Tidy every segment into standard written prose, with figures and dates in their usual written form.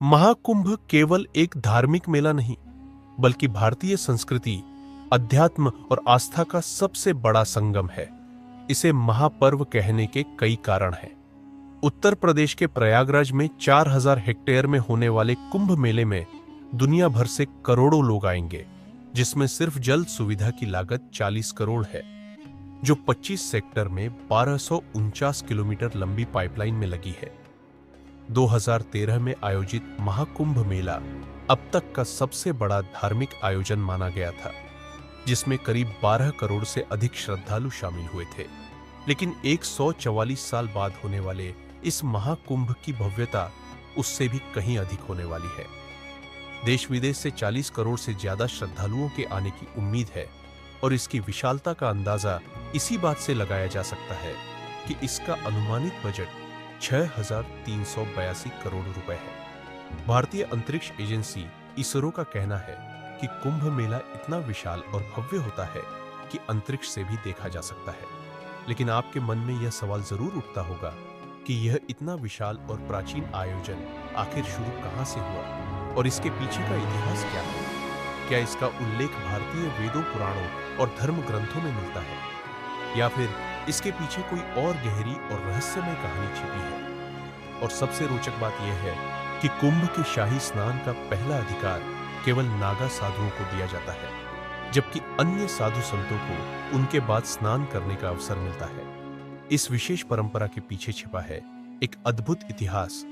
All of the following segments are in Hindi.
महाकुंभ केवल एक धार्मिक मेला नहीं, बल्कि भारतीय संस्कृति, अध्यात्म और आस्था का सबसे बड़ा संगम है। इसे महापर्व कहने के कई कारण हैं। उत्तर प्रदेश के प्रयागराज में 4000 हेक्टेयर में होने वाले कुंभ मेले में दुनिया भर से करोड़ों लोग आएंगे, जिसमें सिर्फ जल सुविधा की लागत 40 करोड़ है, जो 25 सेक्टर में 1249 किलोमीटर लंबी पाइपलाइन में लगी है। 2013 में आयोजित महाकुंभ मेला अब तक का सबसे बड़ा धार्मिक आयोजन माना गया था, जिसमें करीब 12 करोड़ से अधिक श्रद्धालु शामिल हुए थे। लेकिन 144 साल बाद होने वाले इस महाकुंभ की भव्यता उससे भी कहीं अधिक होने वाली है। देश विदेश से 40 करोड़ से ज्यादा श्रद्धालुओं के आने की उम्मीद है और इसकी विशालता का अंदाजा इसी बात से लगाया जा सकता है कि इसका अनुमानित बजट 6,382 करोड़ रुपए है। भारतीय अंतरिक्ष एजेंसी इसरो का कहना है कि कुंभ मेला इतना विशाल और भव्य होता है कि अंतरिक्ष से भी देखा जा सकता है। लेकिन आपके मन में यह सवाल जरूर उठता होगा कि यह इतना विशाल और प्राचीन आयोजन आखिर शुरू कहां से हुआ और इसके पीछे का इतिहास क्या है? क्या इसका उल्लेख भारतीय वेदों, पुराणों और धर्म ग्रंथों में मिलता है, या फिर इसके पीछे कोई और गहरी और रहस्यमय कहानी छिपी है? और सबसे रोचक बात यह है कि कुंभ के शाही स्नान का पहला अधिकार केवल नागा साधुओं को दिया जाता है, जबकि अन्य साधु संतों को उनके बाद स्नान करने का अवसर मिलता है। इस विशेष परंपरा के पीछे छिपा है एक अद्भुत इतिहास,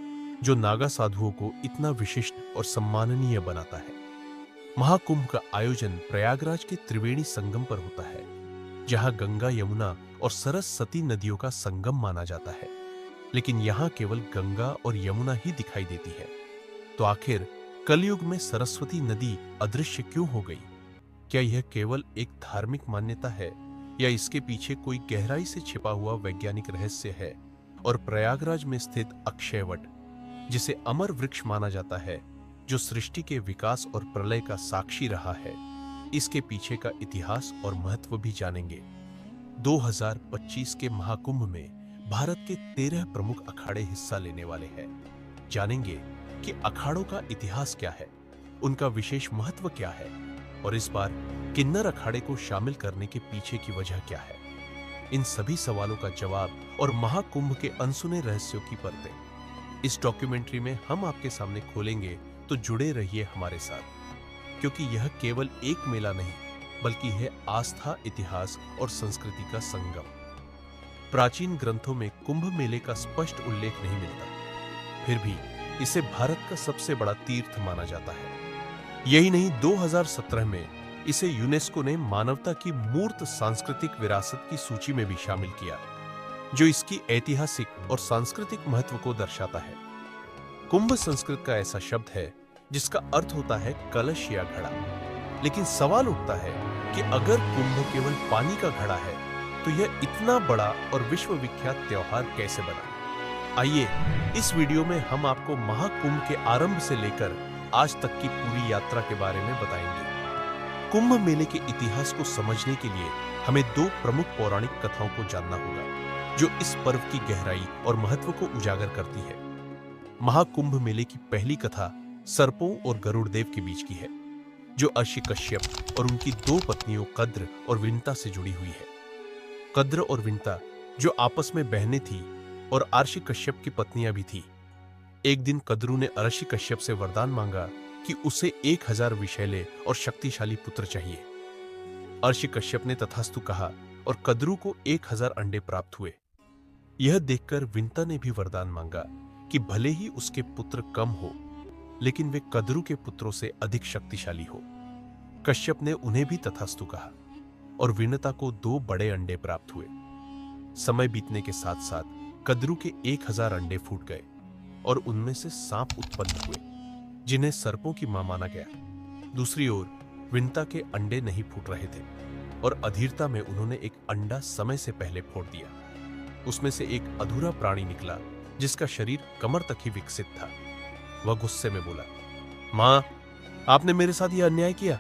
जो नागा साधुओं को इतना विशिष्ट और सम्माननीय बनाता है। महाकुंभ का आयोजन प्रयागराज के त्रिवेणी संगम पर होता है, जहां गंगा, यमुना और सरस्वती नदियों का संगम माना जाता है। लेकिन यहां केवल गंगा और यमुना ही दिखाई देती है। तो आखिर कलयुग में सरस्वती नदी अदृश्य क्यों हो गई? क्या यह केवल एक धार्मिक मान्यता है, या इसके पीछे कोई गहराई से छिपा हुआ वैज्ञानिक रहस्य है? और प्रयागराज में स्थित अक्षयवट, जिसे अमर वृक्ष माना जाता है, जो सृष्टि के विकास और प्रलय का साक्षी रहा है, इसके पीछे का इतिहास और महत्व भी जानेंगे। 2025 के महाकुंभ में भारत के 13 प्रमुख अखाड़े हिस्सा लेने वाले हैं। जानेंगे कि अखाड़ों का इतिहास क्या है, उनका विशेष महत्व क्या है, और इस बार किन्नर अखाड़े को शामिल करने के पीछे की वजह क्या है। इन सभी सवालों का जवाब और महाकुंभ के अनसुने रहस्यों की परतें इस डॉक्यूमेंट्री में हम आपके सामने खोलेंगे। तो जुड़े रहिए हमारे साथ, क्योंकि यह केवल एक मेला नहीं, बल्कि है आस्था, इतिहास और संस्कृति का संगम। प्राचीन ग्रंथों में कुंभ मेले का स्पष्ट उल्लेख नहीं मिलता, फिर भी इसे भारत का सबसे बड़ा तीर्थ माना जाता है। यही नहीं, 2017 में इसे यूनेस्को ने मानवता की मूर्त सांस्कृतिक विरासत की सूची में भी शामिल किया, जो इसकी ऐतिहासिक और सांस्कृतिक महत्व को दर्शाता है। कुंभ संस्कृत का ऐसा शब्द है जिसका अर्थ होता है कलश या घड़ा। लेकिन सवाल उठता है कि अगर कुंभ केवल पानी का घड़ा है, तो यह इतना बड़ा और विश्वविख्यात त्योहार कैसे बना? आइए इस वीडियो में हम आपको महाकुंभ के आरंभ से लेकर आज तक की पूरी यात्रा के बारे में बताएंगे। कुंभ मेले के इतिहास को समझने के लिए हमें 2 प्रमुख पौराणिक कथाओं को जानना होगा, जो इस पर्व की गहराई और महत्व को उजागर करती है। महाकुंभ मेले की पहली कथा सर्पों और गरुड़ देव के बीच की है, जो अर्षि कश्यप और उनकी 2 पत्नियों कद्र और विंता से जुड़ी हुई है। कद्र और विंता जो आपस में बहनें थीं और अर्षि कश्यप की पत्नियां भी थीं। एक दिन कद्रु ने अर्षि कश्यप से वरदान मांगा कि उसे 1000 विषैले और शक्तिशाली पुत्र चाहिए। अर्षि कश्यप ने तथास्तु कहा और कद्रु को 1000 अंडे प्राप्त हुए। यह देखकर विंता ने भी वरदान मांगा कि भले ही उसके पुत्र कम हो, लेकिन वे कद्रु के पुत्रों से अधिक शक्तिशाली हो। कश्यप ने उन्हें भी तथास्तु कहा और विनता को 2 बड़े अंडे प्राप्त हुए। समय बीतने के साथ साथ कद्रु के 1000 अंडे फूट गए और उनमें से सांप उत्पन्न हुए, जिन्हें सर्पों की मां माना गया। दूसरी ओर विनता के अंडे नहीं फूट रहे थे और अधीरता में उन्होंने एक अंडा समय से पहले फोड़ दिया। उसमें से एक अधूरा प्राणी निकला, जिसका शरीर कमर तक ही विकसित था। वह गुस्से में बोला, मां, आपने मेरे साथ यह अन्याय किया,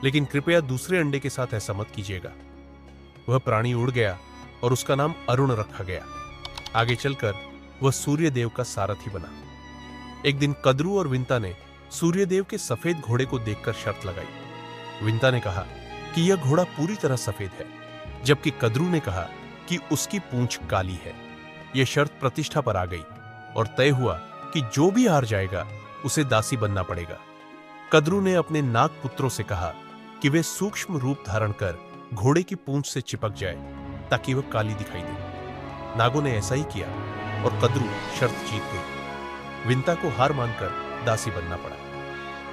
लेकिन कृपया दूसरे अंडे के साथ ऐसा मत कीजिएगा। वह प्राणी उड़ गया और उसका नाम अरुण रखा गया। आगे चलकर वह सूर्य देव का सारथी बना। एक दिन कद्रू और विंता ने सूर्यदेव के सफेद घोड़े को देखकर शर्त लगाई। विंता ने कहा कि यह घोड़ा पूरी तरह सफेद है, जबकि कद्रू ने कहा कि उसकी पूंछ काली है। यह शर्त प्रतिष्ठा पर आ गई और तय हुआ कि जो भी हार जाएगा उसे दासी बनना पड़ेगा। कद्रू ने अपने नाग पुत्रों से कहा कि वे सूक्ष्म रूप धारण कर घोड़े की पूंछ से चिपक जाए ताकि वह काली दिखाई दे। नागों ने ऐसा ही किया और कद्रू शर्त जीत गई। विंता को हार मानकर दासी बनना पड़ा।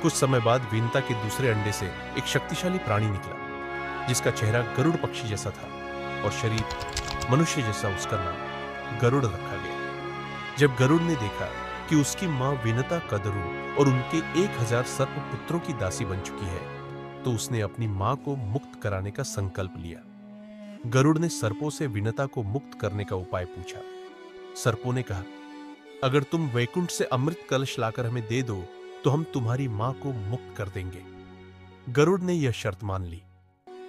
कुछ समय बाद विंता के दूसरे अंडे से एक शक्तिशाली प्राणी निकला, जिसका चेहरा गरुड़ पक्षी जैसा था और शरीर मनुष्य जैसा। उसका नाम गरुड़ रखा गया। जब गरुड़ ने देखा कि उसकी मां विनता कद्रू और उनके 1000 सर्प पुत्रों की दासी बन चुकी है, तो उसने अपनी मां को मुक्त कराने का संकल्प लिया। गरुड़ ने सर्पों से विनता को मुक्त करने का उपाय पूछा। सर्पों ने कहा, अगर तुम वैकुंठ से अमृत कलश लाकर हमें दे दो तो हम तुम्हारी मां को मुक्त कर देंगे। गरुड़ ने यह शर्त मान ली।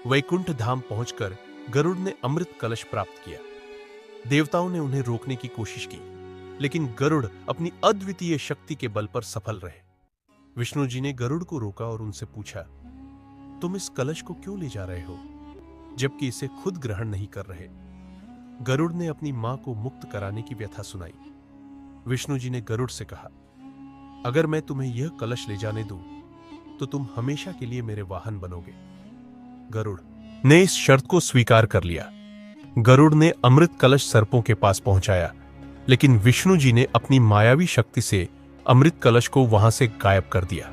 वैकुंठ धाम पहुंचकर गरुड़ ने अमृत कलश प्राप्त किया। देवताओं ने उन्हें रोकने की कोशिश की, लेकिन गरुड़ अपनी अद्वितीय शक्ति के बल पर सफल रहे। विष्णु जी ने गरुड़ को रोका और उनसे पूछा, तुम इस कलश को क्यों ले जा रहे हो, जबकि इसे खुद ग्रहण नहीं कर रहे? गरुड़ ने अपनी मां को मुक्त कराने की व्यथा सुनाई। विष्णु जी ने गरुड़ से कहा, अगर मैं तुम्हें यह कलश ले जाने दूं, तो तुम हमेशा के लिए मेरे वाहन बनोगे। गरुड़ ने इस शर्त को स्वीकार कर लिया। गरुड़ ने अमृत कलश सर्पों के पास पहुंचाया, लेकिन विष्णु जी ने अपनी मायावी शक्ति से अमृत कलश को वहां से गायब कर दिया।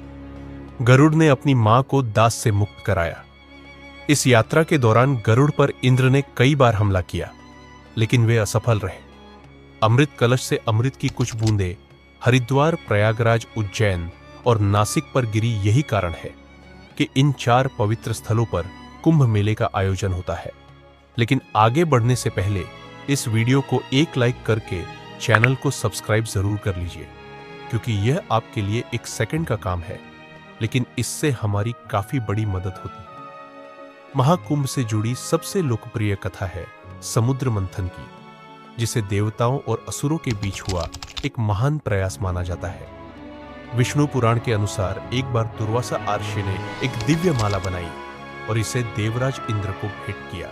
गरुड़ ने अपनी मां को दास से मुक्त कराया। इस यात्रा के दौरान गरुड़ पर इंद्र ने कई बार हमला किया, लेकिन वे असफल रहे। अमृत कलश से अमृत की कुछ बूंदें हरिद्वार, प्रयागराज, उज्जैन और नासिक पर गिरी। यही कारण है कि इन 4 पवित्र स्थलों पर कुंभ मेले का आयोजन होता है। लेकिन आगे बढ़ने से पहले इस वीडियो को एक लाइक करके चैनल को सब्सक्राइब जरूर कर लीजिए, क्योंकि यह आपके लिए 1 सेकंड का काम है, लेकिन इससे हमारी काफी बड़ी मदद होती है। महाकुंभ से जुड़ी सबसे लोकप्रिय कथा है समुद्र मंथन की, जिसे देवताओं और असुरों के बीच हुआ एक महान प्रयास माना जाता है। विष्णु पुराण के अनुसार एक बार दुर्वासा आर्षि ने एक दिव्य माला बनाई और इसे देवराज इंद्र को भेंट किया,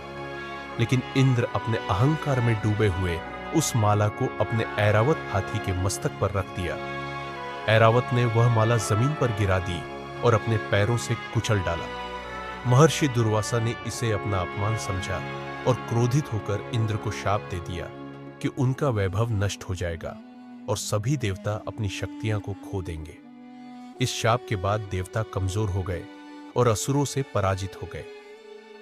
लेकिन इंद्र अपने अहंकार में डूबे हुए उस माला को अपने ऐरावत हाथी के मस्तक पर रख दिया। ऐरावत ने वह माला जमीन पर गिरा दी और अपने पैरों से कुचल डाला। महर्षि दुर्वासा ने इसे अपना अपमान समझा और क्रोधित होकर इंद्र को शाप दे दिया कि उनका वैभव नष्ट हो जाएगा और सभी देवता अपनी शक्तियां को खो देंगे। इस शाप के बाद देवता कमजोर हो गए और असुरों से पराजित हो गए।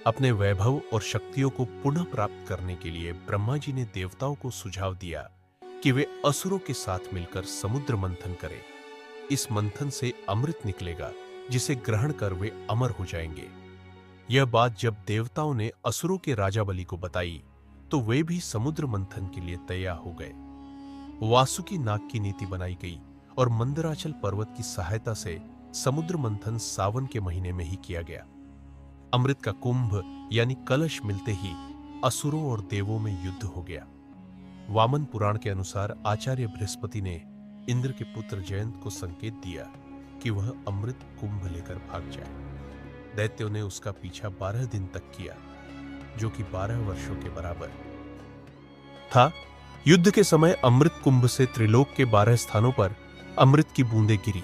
अपने वैभव और शक्तियों को पुनः प्राप्त करने के लिए ब्रह्मा जी ने देवताओं को सुझाव दिया कि वे असुरों के साथ मिलकर समुद्र मंथन करें। इस मंथन से अमृत निकलेगा, जिसे ग्रहण कर वे अमर हो जाएंगे। यह बात जब देवताओं ने असुरों के राजा बलि को बताई, तो वे भी समुद्र मंथन के लिए तैयार हो गए। वासुकी नाग की नीति बनाई गई और मंदराचल पर्वत की सहायता से समुद्र मंथन सावन के महीने में ही किया गया। अमृत का कुंभ यानी कलश मिलते ही असुरों और देवों में युद्ध हो गया। वामन पुराण के अनुसार आचार्य बृहस्पति ने इंद्र के पुत्र जयंत को संकेत दिया कि वह अमृत कुंभ लेकर भाग जाए। दैत्यों ने उसका पीछा 12 दिन तक किया, जो कि 12 वर्षों के बराबर था। युद्ध के समय अमृत कुंभ से त्रिलोक के 12 स्थानों पर अमृत की बूंदें गिरी।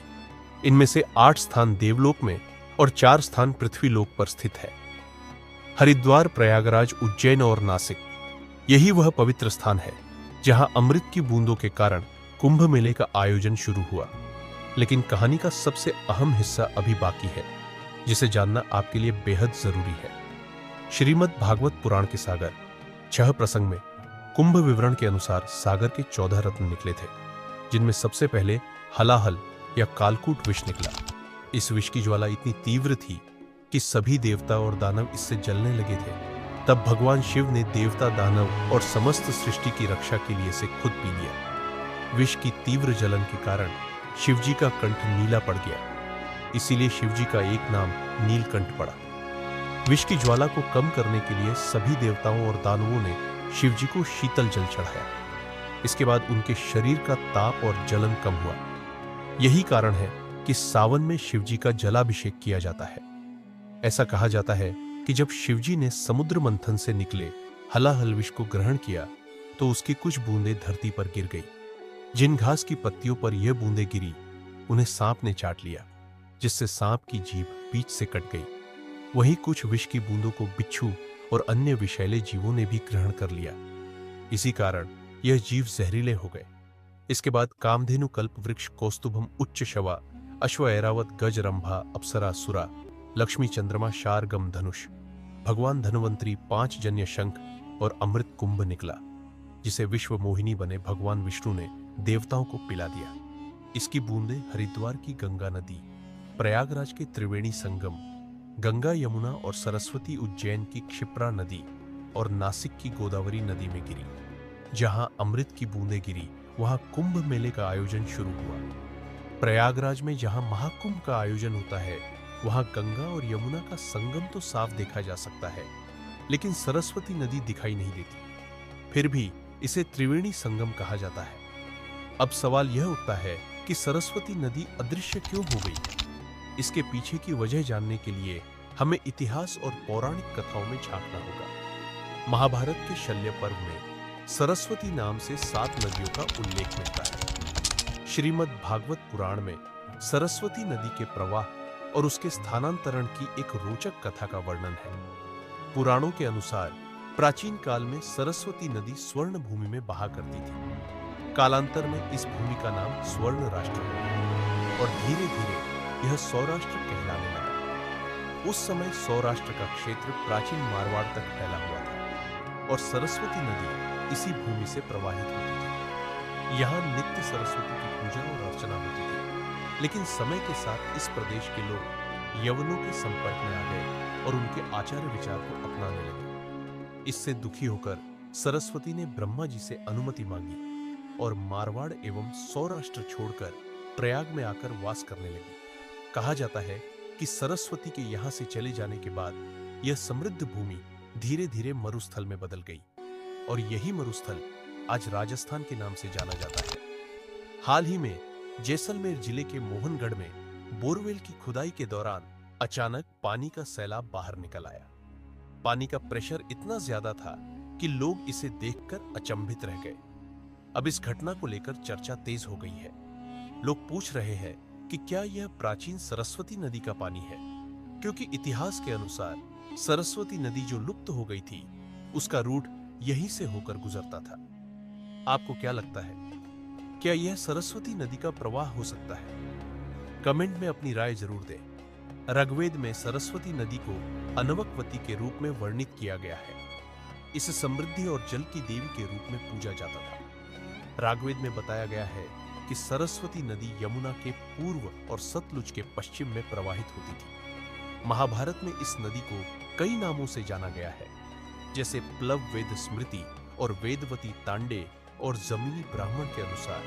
इनमें से 8 स्थान देवलोक में और 4 स्थान पृथ्वीलोक पर स्थित है। हरिद्वार, प्रयागराज, उज्जैन और नासिक, यही वह पवित्र स्थान है जहां अमृत की बूंदों के कारण कुंभ मेले का आयोजन शुरू हुआ। लेकिन कहानी का सबसे अहम हिस्सा अभी बाकी है, जिसे जानना आपके लिए बेहद जरूरी है। श्रीमद् भागवत पुराण के सागर 6 प्रसंग में कुंभ विवरण के अनुसार सागर के 14 रत्न निकले थे, जिनमें सबसे पहले हलाहल या कालकूट विष निकला। इस विष की ज्वाला इतनी तीव्र थी कि सभी देवता और दानव इससे जलने लगे थे। तब भगवान शिव ने देवता, दानव और समस्त सृष्टि की रक्षा के लिए इसे खुद पी लिया। विष की तीव्र जलन के कारण शिवजी का कंठ नीला पड़ गया, इसीलिए शिवजी का एक नाम नीलकंठ पड़ा। विष की ज्वाला को कम करने के लिए सभी देवताओं और दानवों ने शिवजी को शीतल जल चढ़ाया। इसके बाद उनके शरीर का ताप और जलन कम हुआ। यही कारण है कि सावन में शिवजी का जलाभिषेक किया जाता है। ऐसा कहा जाता है कि जब शिवजी ने समुद्र मंथन से निकले हलाहल विष को ग्रहण किया तो उसकी कुछ बूंदें धरती पर गिर गई। जिन घास की पत्तियों पर यह बूंदें गिरी उन्हें सांप ने चाट लिया, जिससे सांप की जीभ बीच से कट गई। वहीं कुछ विष की बूंदों को बिच्छू और अन्य विषैले जीवों ने भी ग्रहण कर लिया। इसी कारण यह जीव जहरीले हो गए। इसके बाद कामधेनु कल्प वृक्ष कौस्तुभम उच्च शवा अश्व ऐरावत गज रंभा अप्सरा सुरा लक्ष्मी चंद्रमा शारगम धनुष भगवान धनवंतरी 5 जन्य शंख और अमृत कुंभ निकला, जिसे विश्व मोहिनी बने भगवान विष्णु ने देवताओं को पिला दिया। इसकी बूंदें हरिद्वार की गंगा नदी, प्रयागराज के त्रिवेणी संगम, गंगा यमुना और सरस्वती उज्जैन की क्षिप्रा नदी और नासिक की गोदावरी नदी में गिरी। जहां अमृत की बूंदें गिरी वहां कुंभ मेले का आयोजन शुरू हुआ। प्रयागराज में जहां महाकुंभ का आयोजन होता है वहां गंगा और यमुना का संगम तो साफ देखा जा सकता है, लेकिन सरस्वती नदी दिखाई नहीं देती। फिर भी इसे त्रिवेणी संगम कहा जाता है। अब सवाल यह उठता है कि सरस्वती नदी अदृश्य क्यों हो गई? इसके पीछे की वजह जानने के लिए हमें इतिहास और पौराणिक कथाओं में झांकना होगा। महाभारत के शल्य पर्व में सरस्वती नाम से 7 नदियों का उल्लेख मिलता है। श्रीमद् भागवत पुराण में सरस्वती नदी के प्रवाह और उसके स्थानांतरण की एक रोचक कथा का वर्णन है। पुराणों के अनुसार प्राचीन काल में सरस्वती नदी स्वर्ण भूमि में बहा करती थी। कालांतर में इस भूमि का नाम स्वर्ण राष्ट्र हो गया और धीरे धीरे यह सौराष्ट्र कहलाने लगा। उस समय सौराष्ट्र का क्षेत्र प्राचीन मारवाड़ तक फैला हुआ था और सरस्वती नदी इसी भूमि से प्रवाहित होती थी। यहाँ नित्य सरस्वती की पूजा और अर्चना होती थी। लेकिन समय के साथ इस प्रदेश के लोग यवनों के संपर्क में आ गए और उनके आचार विचार को अपनाने लगे। इससे दुखी होकर सरस्वती ने ब्रह्मा जी से अनुमति मांगी और मारवाड़ एवं सौराष्ट्र छोड़कर प्रयाग में आकर वास करने लगी। कहा जाता है कि सरस्वती के यहाँ से चले जाने के बाद यह समृद्ध भूमि धीरे धीरे मरुस्थल में बदल गई और यही मरुस्थल आज राजस्थान के नाम से जाना जाता है। हाल ही में जैसलमेर जिले के मोहनगढ़ में बोरवेल की खुदाई के दौरान अचानक पानी का सैलाब बाहर निकल आया। पानी का प्रेशर इतना ज्यादा था कि लोग इसे देखकर अचंभित रह गए। अब इस घटना को लेकर चर्चा तेज हो गई है। लोग पूछ रहे हैं कि क्या यह प्राचीन सरस्वती नदी का पानी है, क्योंकि इतिहास के अनुसार सरस्वती नदी जो लुप्त हो गई थी उसका रूट यहीं से होकर गुजरता था। आपको क्या लगता है, क्या यह सरस्वती नदी का प्रवाह हो सकता है? कमेंट में अपनी राय जरूर दें। ऋग्वेद में सरस्वती नदी को अनवकवती के रूप में वर्णित किया गया है। इसे समृद्धि और जल की देवी के रूप में पूजा जाता था। ऋग्वेद में बताया गया है कि सरस्वती नदी यमुना के पूर्व और सतलुज के पश्चिम में प्रवाहित होती थी। महाभारत में इस नदी को कई नामों से जाना गया है, जैसे प्लव वेद स्मृति और वेदवती तांडे और जमीनी ब्राह्मण के अनुसार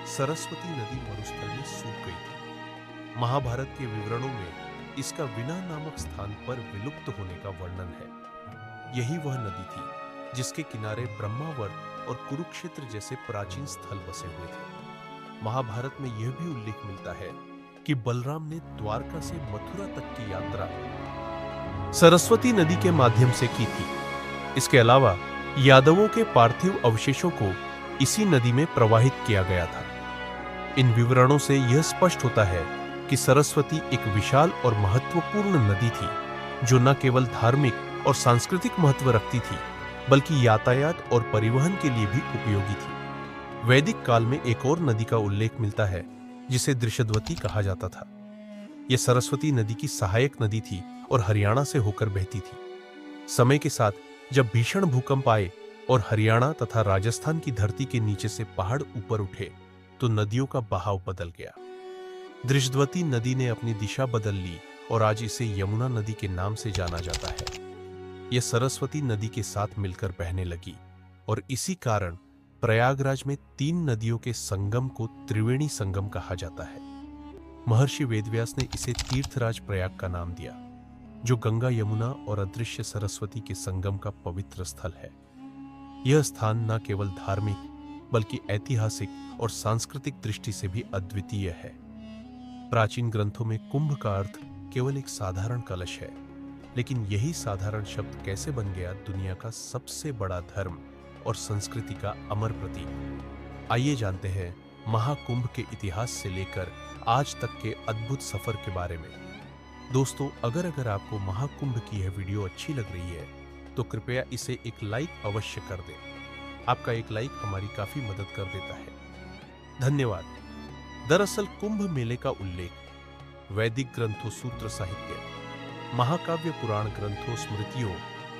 सरस्वती नदी मरुस्थल में सूख गई थी। महाभारत के विवरणों में इसका विना नामक स्थान पर विलुप्त होने का वर्णन है। यही वह नदी थी जिसके किनारे ब्रह्मावर्त और कुरुक्षेत्र जैसे प्राचीन स्थल बसे हुए थे। महाभारत में यह भी उल्लेख मिलता है कि बलराम ने द्वारका से मथुरा तक की यात्रा सरस्वती नदी के माध्यम से की थी। इसके अलावा यादवों के पार्थिव अवशेषों को इसी नदी में प्रवाहित किया गया था। इन विवरणों से यह स्पष्ट होता है कि सरस्वती एक विशाल और महत्वपूर्ण नदी थी, जो न केवल धार्मिक और सांस्कृतिक महत्व रखती थी, बल्कि यातायात और परिवहन के लिए भी उपयोगी थी। वैदिक काल में एक और नदी का उल्लेख मिलता है जिसे दृशद्वती कहा जाता था। यह सरस्वती नदी की सहायक नदी थी और हरियाणा से होकर बहती थी। समय के साथ जब भीषण भूकंप आए और हरियाणा तथा राजस्थान की धरती के नीचे से पहाड़ ऊपर उठे तो नदियों का बहाव बदल गया। दृशद्वती नदी ने अपनी दिशा बदल ली और आज इसे यमुना नदी के नाम से जाना जाता है। यह सरस्वती नदी के साथ मिलकर बहने लगी और इसी कारण प्रयागराज में 3 नदियों के संगम को त्रिवेणी संगम कहा जाता है। महर्षि वेदव्यास ने इसे तीर्थराज प्रयाग का नाम दिया, जो गंगा यमुना और अदृश्य सरस्वती के संगम का पवित्र स्थल है। यह स्थान न केवल धार्मिक बल्कि ऐतिहासिक और सांस्कृतिक दृष्टि से भी अद्वितीय है। प्राचीन ग्रंथों में कुंभ का अर्थ केवल एक साधारण कलश है, लेकिन यही साधारण शब्द कैसे बन गया दुनिया का सबसे बड़ा धर्म और संस्कृति का अमर प्रतीक। आइए जानते हैं महाकुंभ के इतिहास से लेकर आज तक के अद्भुत सफर के बारे में। दोस्तों, अगर आपको महाकुंभ की यह वीडियो अच्छी लग रही है तो कृपया इसे एक लाइक अवश्य कर दें। आपका एक लाइक हमारी काफी मदद कर देता है। धन्यवाद। दरअसल कुंभ मेले का उल्लेख वैदिक ग्रंथों, सूत्र साहित्य, महाकाव्य, पुराण ग्रंथों, स्मृतियों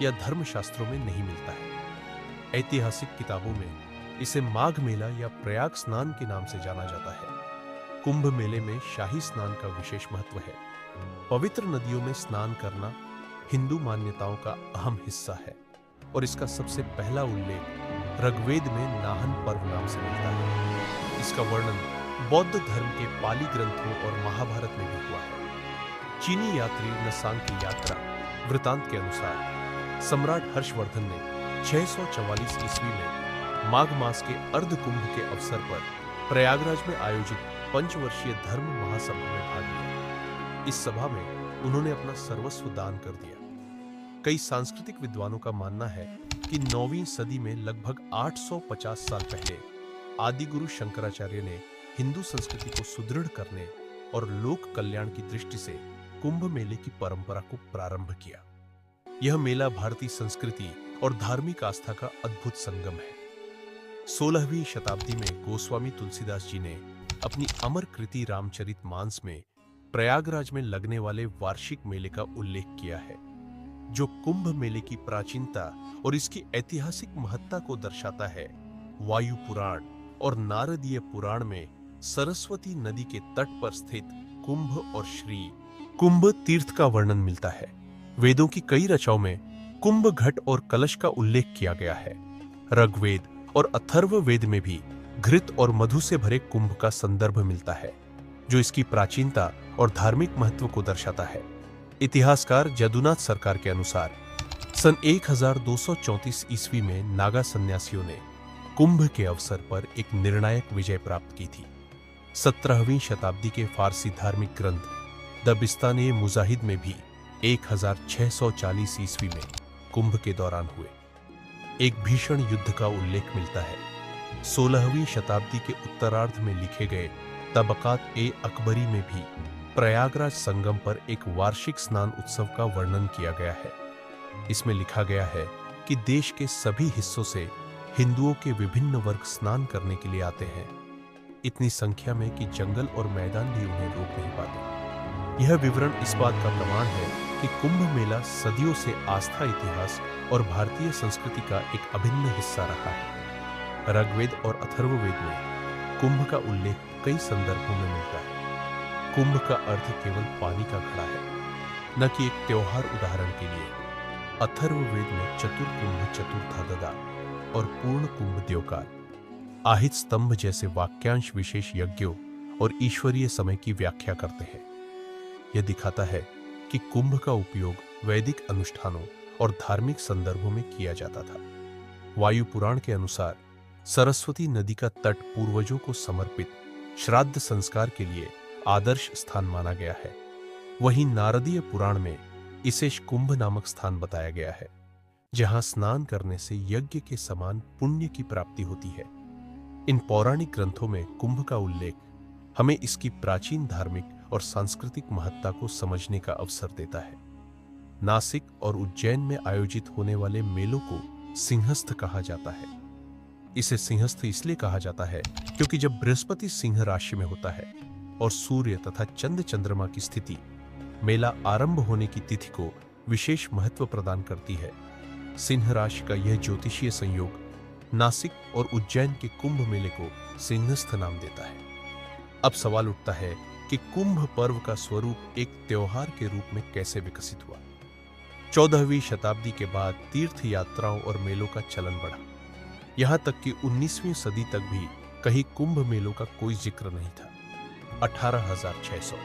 या धर्मशास्त्रों में नहीं मिलता है। ऐतिहासिक किताबों में इसे माघ मेला या प्रयाग स्नान के नाम से जाना जाता है। कुंभ मेले में शाही स्नान का विशेष महत्व है। पवित्र नदियों में स्नान करना हिंदू मान्यताओं का अहम हिस्सा है और इसका सबसे पहला उल्लेख ऋग्वेद में नाहन पर्व नाम से मिलता है। इसका वर्णन बौद्ध धर्म के पाली ग्रंथों और महाभारत में भी हुआ है। चीनी यात्री नसांग की यात्रा वृतांत के अनुसार सम्राट हर्षवर्धन ने 644 ईस्वी में माघ मास के अर्ध कुंभ के अवसर पर प्रयागराज में आयोजित पंचवर्षीय धर्म महासभा में भाग लिया। इस सभा में उन्होंने अपना सर्वस्व दान कर दिया। कई सांस्कृतिक विद्वानों का मानना है कि 9वीं सदी में लगभग 850 साल पहले आदि गुरु शंकराचार्य ने हिंदू संस्कृति को सुदृढ़ करने और लोक कल्याण की दृष्टि से कुंभ मेले की परंपरा को प्रारंभ किया। यह मेला भारतीय संस्कृति और धार्मिक आस्था का अद्भुत संगम है। 16वीं शताब्दी में गोस्वामी तुलसीदास जी ने अपनी अमर कृति रामचरितमानस में प्रयागराज में लगने वाले वार्षिक मेले का उल्लेख किया है, जो कुंभ मेले की प्राचीनता और इसकी ऐतिहासिक महत्ता को दर्शाता है। वायु पुराण और नारदीय पुराण में सरस्वती नदी के तट पर स्थित कुंभ और श्री कुंभ तीर्थ का वर्णन मिलता है। वेदों की कई रचनाओं में कुंभ घट और कलश का उल्लेख किया गया है। ऋग्वेद और अथर्ववेद में भी घृत और मधु से भरे कुंभ का संदर्भ मिलता है, जो इसकी प्राचीनता और धार्मिक महत्व को दर्शाता है। इतिहासकार जदुनाथ सरकार के अनुसार सन 1234 ईस्वी में नागा सन्यासियों ने कुंभ के अवसर पर एक निर्णायक विजय प्राप्त की थी। 17वीं शताब्दी के फारसी धार्मिक ग्रंथ दबिस्तान-ए मुजाहिद में भी 1640 ईस्वी में कुंभ के दौरान हुए एक भीषण युद्ध का उल्लेख मिलता है। 16वीं शताब्दी के उत्तरार्ध में लिखे गए तबकात-ए-अकबरी में भी प्रयागराज संगम पर एक वार्षिक स्नान उत्सव का वर्णन किया गया है। इसमें लिखा गया है कि देश के सभी हिस्सों से हिंदुओं के विभिन्न वर्ग स्नान करने के लिए आते हैं, इतनी संख्या में कि जंगल और मैदान भी उन्हें रोक नहीं पाते। यह विवरण इस बात का प्रमाण है कि कुंभ मेला सदियों से आस्था, इतिहास और भारतीय संस्कृति का एक अभिन्न हिस्सा रहा है। ऋग्वेद और अथर्ववेद में कुंभ का उल्लेख कई संदर्भों में मिलता है। कुंभ का अर्थ केवल पानी का घड़ा है, न कि एक त्योहार। उदाहरण के लिए अथर्ववेद में चतुर्कुंभ चतुर्थागदा और पूर्ण कुंभ द्योकार, आहित स्तंभ जैसे वाक्यांश विशेष यज्ञों और ईश्वरीय समय की व्याख्या करते हैं। यह दिखाता है कि कुंभ का उपयोग वैदिक अनुष्ठानों और धार्मिक संदर्भों में किया जाता था। वायु पुराण के अनुसार सरस्वती नदी का तट पूर्वजों को समर्पित श्राद्ध संस्कार के लिए आदर्श स्थान माना गया है। वहीं नारदीय पुराण में इसे कुंभ नामक स्थान बताया गया है, जहां स्नान करने से यज्ञ के समान पुण्य की प्राप्ति होती है। इन पौराणिक ग्रंथों में कुंभ का उल्लेख हमें इसकी प्राचीन धार्मिक और सांस्कृतिक महत्ता को समझने का अवसर देता है। नासिक और उज्जैन में आयोजित होने वाले मेलों को सिंहस्थ कहा जाता है। इसे सिंहस्थ इसलिए कहा जाता है क्योंकि जब बृहस्पति सिंह राशि में होता है और सूर्य तथा चंद्र चंद्रमा की स्थिति मेला आरंभ होने की तिथि को विशेष महत्व प्रदान करती है। सिंह राशि का यह ज्योतिषीय संयोग नासिक और उज्जैन के कुंभ मेले को सिंहस्थ नाम देता है। अब सवाल उठता है कि कुंभ पर्व का स्वरूप एक त्योहार के रूप में कैसे विकसित हुआ। 14वीं शताब्दी के बाद तीर्थ यात्राओं और मेलों का चलन बढ़ा। यहां तक कि 19वीं सदी तक भी कहीं कुंभ मेलों का कोई जिक्र नहीं था। 18,600।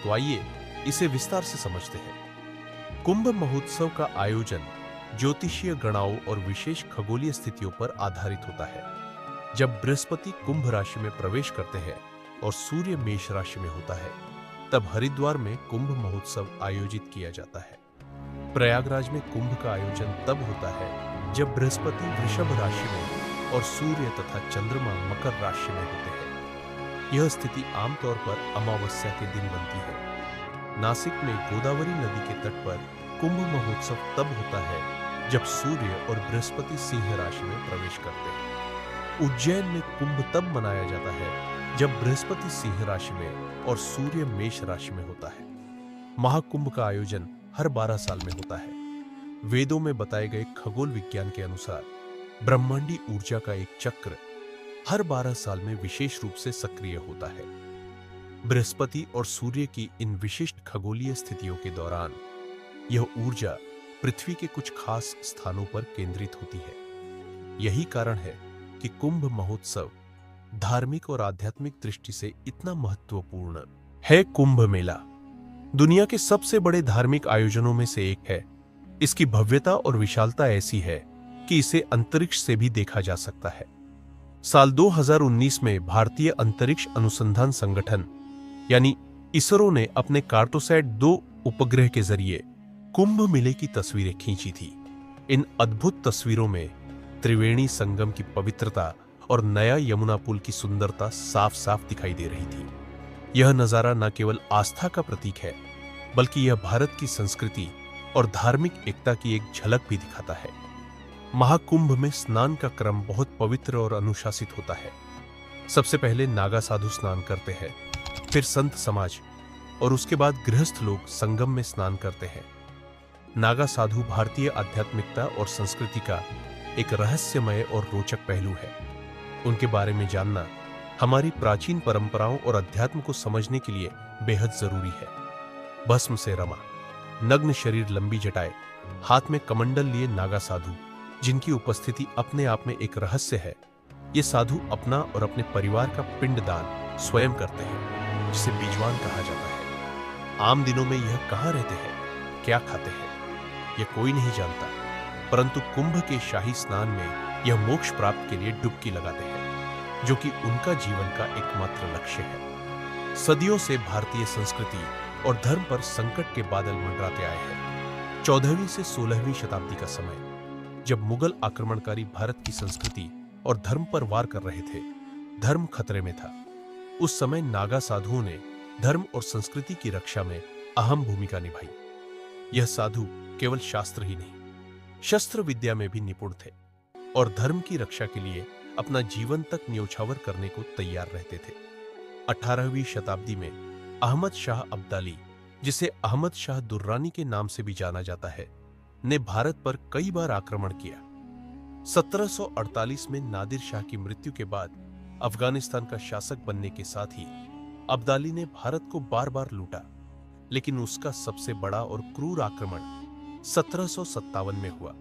तो आइए इसे विस्तार से समझते हैं। कुंभ महोत्सव का आयोजन ज्योतिषीय गणनाओं और विशेष खगोलीय स्थितियों पर आधारित होता है। जब बृहस्पति कुंभ राशि में प्रवेश करते हैं और सूर्य मेष राशि में होता है, तब हरिद्वार में कुंभ महोत्सव आयोजित किया जाता है। प्रयागराज में कुंभ का आयोजन तब होता है जब बृहस्पति वृषभ राशि में और सूर्य तथा चंद्रमा मकर राशि में होते हैं। यह स्थिति आमतौर पर अमावस्या के दिन बनती है। नासिक में गोदावरी नदी के तट पर कुंभ महोत्सव तब होता है जब सूर्य और बृहस्पति सिंह राशि में प्रवेश करते हैं। उज्जैन में कुंभ तब मनाया जाता है जब बृहस्पति सिंह राशि में और सूर्य मेष राशि में होता है। महाकुंभ का आयोजन हर 12 साल में होता है। वेदों में बताए गए खगोल विज्ञान के अनुसार ब्रह्मांडी ऊर्जा का एक चक्र हर 12 साल में विशेष रूप से सक्रिय होता है। बृहस्पति और सूर्य की इन विशिष्ट खगोलीय स्थितियों के दौरान यह ऊर्जा पृथ्वी के कुछ खास स्थानों पर केंद्रित होती है। यही कारण है कि कुंभ महोत्सव धार्मिक और आध्यात्मिक दृष्टि से इतना महत्वपूर्ण है। कुंभ मेला दुनिया के सबसे बड़े धार्मिक आयोजनों में से एक है। इसकी भव्यता और विशालता ऐसी है कि इसे अंतरिक्ष से भी देखा जा सकता है। साल 2019 में भारतीय अंतरिक्ष अनुसंधान संगठन यानी इसरो ने अपने कार्टोसैट 2 उपग्रह के जरिए कुंभ मेले की तस्वीरें खींची थी। इन अद्भुत तस्वीरों में त्रिवेणी संगम की पवित्रता और नया यमुना पुल की सुंदरता साफ साफ दिखाई दे रही थी। यह नजारा न केवल आस्था का प्रतीक है, बल्कि यह भारत की संस्कृति और धार्मिक एकता की एक झलक भी दिखाता है। महाकुंभ में स्नान का क्रम बहुत पवित्र और अनुशासित होता है। सबसे पहले नागा साधु स्नान करते हैं, फिर संत समाज और उसके बाद गृहस्थ लोग संगम में स्नान करते हैं। नागा साधु भारतीय आध्यात्मिकता और संस्कृति का एक रहस्यमय और रोचक पहलू है। उनके बारे में जानना हमारी प्राचीन परंपराओं और अध्यात्म को समझने के लिए बेहद जरूरी है। भस्म से रमा, नग्न शरीर, लंबी जटाएं, हाथ में कमंडल लिए नागा साधु, जिनकी उपस्थिति अपने आप में एक रहस्य है। ये साधु अपना और अपने परिवार का पिंडदान स्वयं करते हैं, जिसे बीजवान कहा जाता है। आम दिनों में यह कहाँ रहते हैं, क्या खाते हैं, यह कोई नहीं जानता, परंतु कुंभ के शाही स्नान में यह मोक्ष प्राप्त के लिए डुबकी लगाते हैं, जो कि उनका जीवन का एकमात्र लक्ष्य है। सदियों से भारतीय संस्कृति और धर्म पर संकट के बादल मंडराते आए हैं। 14वीं से 16वीं शताब्दी का समय, जब मुगल आक्रमणकारी भारत की संस्कृति और धर्म पर वार कर रहे थे, धर्म खतरे में था। उस समय नागा साधुओं ने धर्म और संस्कृति की रक्षा में अहम भूमिका निभाई। यह साधु केवल शास्त्र ही नहीं, शस्त्र विद्या में भी निपुण थे और धर्म की रक्षा के लिए अपना जीवन तक न्योछावर करने को तैयार रहते थे। 18वीं शताब्दी में अहमद शाह अब्दाली, जिसे अहमद शाह दुर्रानी के नाम से भी जाना जाता है, ने भारत पर कई बार आक्रमण किया। 1748 में नादिर शाह की मृत्यु के बाद अफगानिस्तान का शासक बनने के साथ ही अब्दाली ने भारत को बार बार लूटा, लेकिन उसका सबसे बड़ा और क्रूर आक्रमण 1757 में हुआ,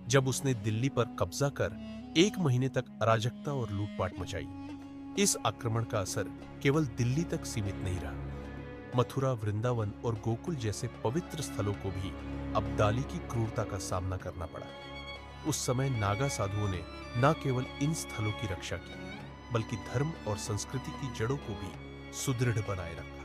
जब उसने दिल्ली पर कब्जा कर 1 महीने तक अराजकता और लूटपाट मचाई। इस आक्रमण का असर केवल दिल्ली तक सीमित नहीं रहा। मथुरा, वृंदावन और गोकुल जैसे पवित्र स्थलों को भी अब्दाली की क्रूरता का सामना करना पड़ा। उस समय नागा साधुओं ने न केवल इन स्थलों की रक्षा की, बल्कि धर्म और संस्कृति की जड़ों को भी सुदृढ़ बनाए रखा।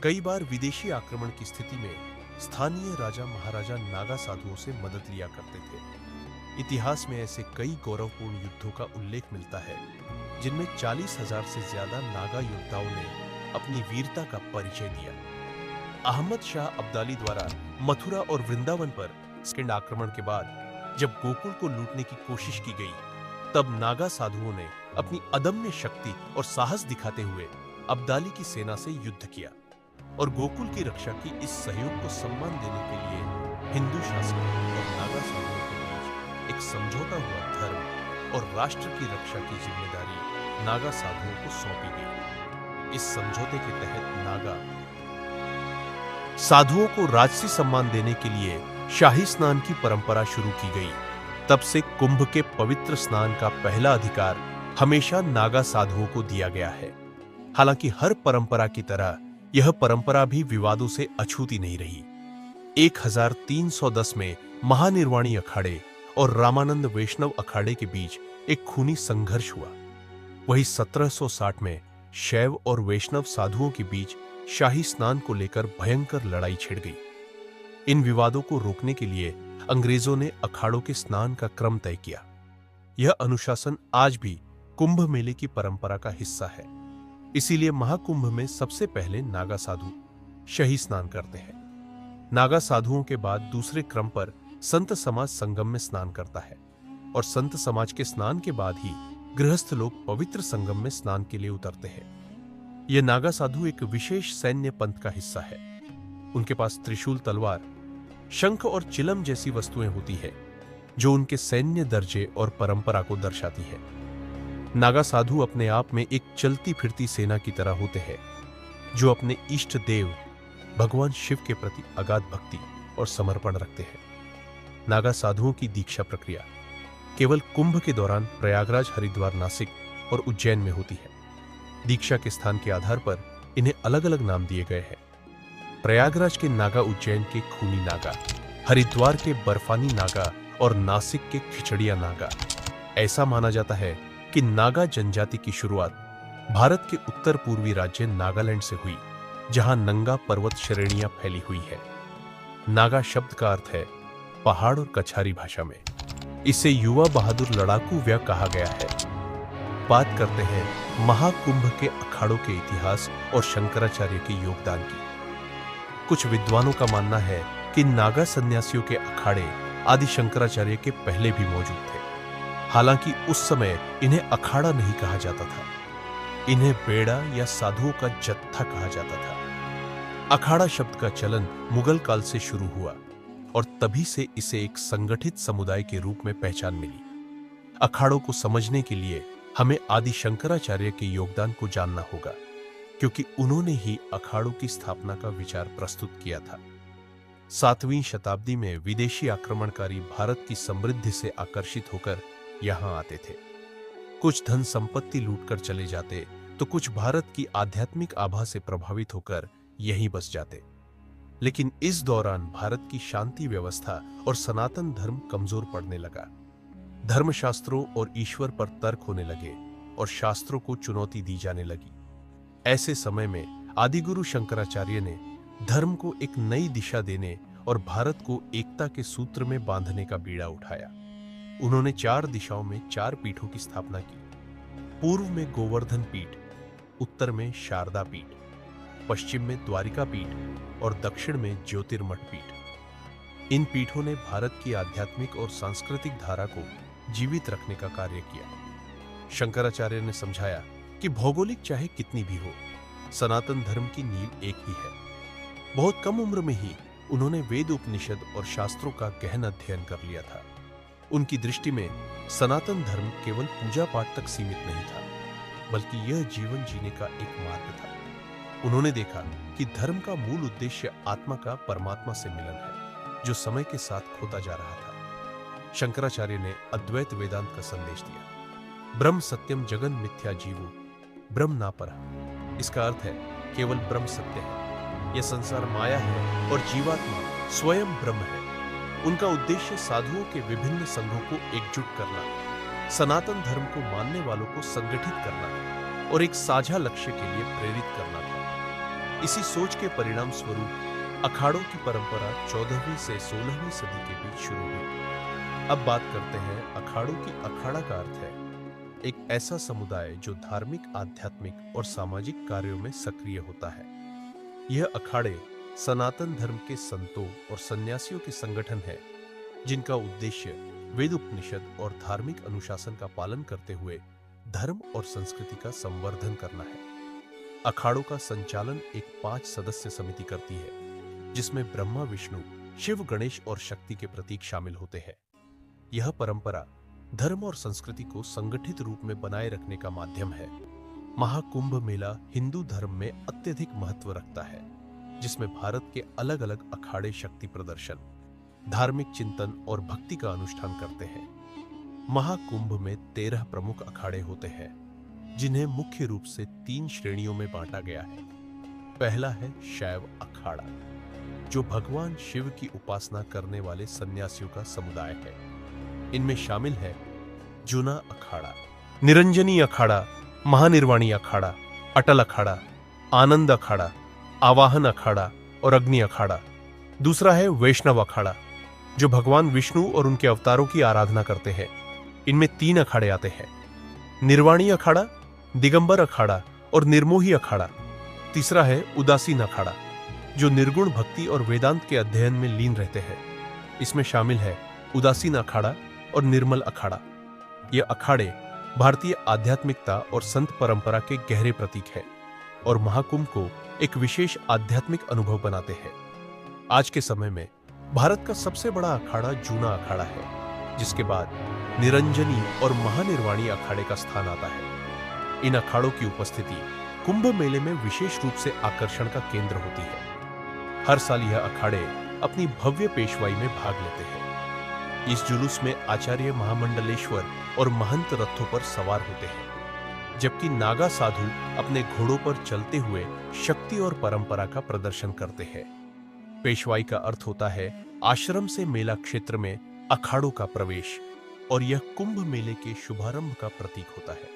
कई बार विदेशी आक्रमण की स्थिति में स्थानीय राजा महाराजा नागा साधुओं से मदद लिया करते थे। इतिहास में ऐसे कई गौरवपूर्ण युद्धों का उल्लेख मिलता है, जिनमें 40,000 से ज्यादा नागा योद्धाओं ने अपनी वीरता का परिचय दिया। अहमद शाह अब्दाली द्वारा मथुरा और वृंदावन पर सेकंड आक्रमण के बाद जब गोकुल को लूटने की कोशिश की गई, तब नागा साधुओं ने अपनी अदम्य शक्ति और साहस दिखाते हुए अब्दाली की सेना से युद्ध किया और गोकुल की रक्षा की। इस सहयोग को सम्मान देने के लिए हिंदू शासकों और नागा साधुओं के बीच एक समझौता हुआ। धर्म और राष्ट्र की रक्षा की जिम्मेदारी नागा साधुओं को सौंपी गई। इस समझौते के तहत नागा साधुओं को राजसी सम्मान देने के लिए शाही स्नान की परंपरा शुरू की गई। तब से कुंभ के पवित्र स्नान का पहला अधिकार हमेशा नागा साधुओं को दिया गया है। हालांकि हर परंपरा की तरह यह परंपरा भी विवादों से अछूती नहीं रही। 1310 में महानिर्वाणी अखाड़े और रामानंद वैष्णव अखाड़े के बीच एक खूनी संघर्ष हुआ। वहीं 1760 में शैव और वैष्णव साधुओं के बीच शाही स्नान को लेकर भयंकर लड़ाई छिड़ गई। इन विवादों को रोकने के लिए अंग्रेजों ने अखाड़ों के स्नान का क्रम तय किया। यह अनुशासन आज भी कुंभ मेले की परंपरा का हिस्सा है। इसीलिए महाकुंभ में सबसे पहले नागा साधु शाही स्नान करते हैं। नागा साधुओं के बाद दूसरे क्रम पर संत समाज संगम में स्नान करता है और संत समाज के स्नान के बाद ही गृहस्थ लोग पवित्र संगम में स्नान के लिए उतरते हैं। यह नागा साधु एक विशेष सैन्य पंथ का हिस्सा है। उनके पास त्रिशूल, तलवार, शंख और चिलम जैसी वस्तुएं होती है जो उनके सैन्य दर्जे और परंपरा को दर्शाती है। नागा साधु अपने आप में एक चलती फिरती सेना की तरह होते हैं जो अपने इष्ट देव भगवान शिव के प्रति अगाध भक्ति और समर्पण रखते हैं। नागा साधुओं की दीक्षा प्रक्रिया केवल कुंभ के दौरान प्रयागराज, हरिद्वार, नासिक और उज्जैन में होती है। दीक्षा के स्थान के आधार पर इन्हें अलग अलग नाम दिए गए हैं। प्रयागराज के नागा उज्जैन के खूनी नागा, हरिद्वार के बर्फानी नागा और नासिक के खिचड़िया नागा। ऐसा माना जाता है कि नागा जनजाति की शुरुआत भारत के उत्तर पूर्वी राज्य नागालैंड से हुई, जहां नंगा पर्वत श्रेणियां फैली हुई है। नागा शब्द का अर्थ है पहाड़ और कछारी भाषा में इसे युवा बहादुर लड़ाकू व्यय कहा गया है। बात करते हैं महाकुंभ के अखाड़ों के इतिहास और शंकराचार्य के योगदान की। कुछ विद्वानों का मानना है कि नागा सन्यासियों के अखाड़े आदि शंकराचार्य के पहले भी मौजूद थे। हालांकि उस समय इन्हें अखाड़ा नहीं कहा जाता था, इन्हें बेड़ा या साधुओं का जत्था कहा जाता था। अखाड़ा शब्द का चलन मुगल काल से शुरू हुआ और तभी से इसे एक संगठित समुदाय के रूप में पहचान मिली। अखाड़ों को समझने के लिए हमें आदि शंकराचार्य के योगदान को जानना होगा, क्योंकि उन्होंने ही अखाड़ों की स्थापना का विचार प्रस्तुत किया था। 7वीं शताब्दी में विदेशी आक्रमणकारी भारत की समृद्धि से आकर्षित होकर यहां आते थे। कुछ धन संपत्ति लूटकर चले जाते तो कुछ भारत की आध्यात्मिक आभा से प्रभावित होकर यहीं बस जाते। लेकिन इस दौरान भारत की शांति व्यवस्था और सनातन धर्म कमजोर पड़ने लगा। धर्मशास्त्रों और ईश्वर पर तर्क होने लगे और शास्त्रों को चुनौती दी जाने लगी। ऐसे समय में आदिगुरु शंकराचार्य ने धर्म को एक नई दिशा देने और भारत को एकता के सूत्र में बांधने का बीड़ा उठाया। उन्होंने 4 दिशाओं में 4 पीठों की स्थापना की। पूर्व में गोवर्धन पीठ, उत्तर में शारदा पीठ, पश्चिम में द्वारिका पीठ और दक्षिण में ज्योतिर्मठ पीठ। इन पीठों ने भारत की आध्यात्मिक और सांस्कृतिक धारा को जीवित रखने का कार्य किया। शंकराचार्य ने समझाया कि भौगोलिक चाहे कितनी भी हो, सनातन धर्म की नींव एक ही है। बहुत कम उम्र में ही उन्होंने वेद, उपनिषद और शास्त्रों का गहन अध्ययन कर लिया था। उनकी दृष्टि में सनातन धर्म केवल पूजा पाठ तक सीमित नहीं था, बल्कि यह जीवन जीने का एक मार्ग था। उन्होंने देखा कि धर्म का मूल उद्देश्य आत्मा का परमात्मा से मिलन है, जो समय के साथ खोता जा रहा था। शंकराचार्य ने अद्वैत वेदांत का संदेश दिया। ब्रह्म सत्यम जगन मिथ्या जीवो ब्रह्म ना परः। इसका अर्थ है केवल ब्रह्म सत्य है, यह संसार माया है और जीवात्मा स्वयं ब्रह्म है। उनका उद्देश्य साधुओं के विभिन्न संघों को एकजुट करना, सनातन धर्म को मानने वालों को संगठित करना और एक साझा लक्ष्य के लिए प्रेरित करना था। इसी सोच के परिणाम स्वरूप अखाड़ों की परंपरा 14वीं से 16वीं सदी के बीच शुरू हुई। अब बात करते हैं अखाड़ों की। अखाड़ा का अर्थ है एक ऐसा समुदाय जो धार्मिक, आध्यात्मिक और सामाजिक कार्यों में सक्रिय होता है। यह अखाड़े सनातन धर्म के संतों और सन्यासियों के संगठन है, जिनका उद्देश्य वेद, उपनिषद और धार्मिक अनुशासन का पालन करते हुए धर्म और संस्कृति का संवर्धन करना है। अखाड़ों का संचालन एक 5 सदस्य समिति करती है, जिसमें ब्रह्मा, विष्णु, शिव, गणेश और शक्ति के प्रतीक शामिल होते हैं। यह परंपरा धर्म और संस्कृति को संगठित रूप में बनाए रखने का माध्यम है। महाकुंभ मेला हिंदू धर्म में अत्यधिक महत्व रखता है, जिसमें भारत के अलग अलग अखाड़े शक्ति प्रदर्शन, धार्मिक चिंतन और भक्ति का अनुष्ठान करते हैं। महाकुंभ में 13 प्रमुख अखाड़े होते हैं, जिन्हें मुख्य रूप से 3 श्रेणियों में बांटा गया है। पहला है शैव अखाड़ा, जो भगवान शिव की उपासना करने वाले सन्यासियों का समुदाय है। इनमें शामिल है जूना अखाड़ा, निरंजनी अखाड़ा, महानिर्वाणी अखाड़ा, अटल अखाड़ा, आनंद अखाड़ा, आवाहन अखाड़ा और अग्नि अखाड़ा। दूसरा है वैष्णव अखाड़ा, जो भगवान विष्णु और उनके अवतारों की आराधना करते हैं। इनमें 3 अखाड़े आते हैं, निर्वाणी अखाड़ा, दिगंबर अखाड़ा और निर्मोही अखाड़ा। तीसरा है उदासीन अखाड़ा, जो निर्गुण भक्ति और वेदांत के अध्ययन में लीन रहते हैं। इसमें शामिल है उदासीन अखाड़ा और निर्मल अखाड़ा। ये अखाड़े भारतीय आध्यात्मिकता और संत परंपरा के गहरे प्रतीक हैं और महाकुंभ को एक विशेष आध्यात्मिक अनुभव बनाते हैं। आज के समय में भारत का सबसे बड़ा अखाड़ा जूना अखाड़ा है, जिसके बाद निरंजनी और महानिर्वाणी अखाड़े का स्थान आता है। इन अखाड़ों की उपस्थिति कुंभ मेले में विशेष रूप से आकर्षण का केंद्र होती है। हर साल यह अखाड़े अपनी भव्य पेशवाई में भाग लेते हैं। इस जुलूस में आचार्य महामंडलेश्वर और महंत रथों पर सवार होते हैं, जबकि नागा साधु अपने घोड़ों पर चलते हुए शक्ति और परंपरा का प्रदर्शन करते हैं। पेशवाई का अर्थ होता है आश्रम से मेला क्षेत्र में अखाड़ों का प्रवेश, और यह कुंभ मेले के शुभारंभ का प्रतीक होता है।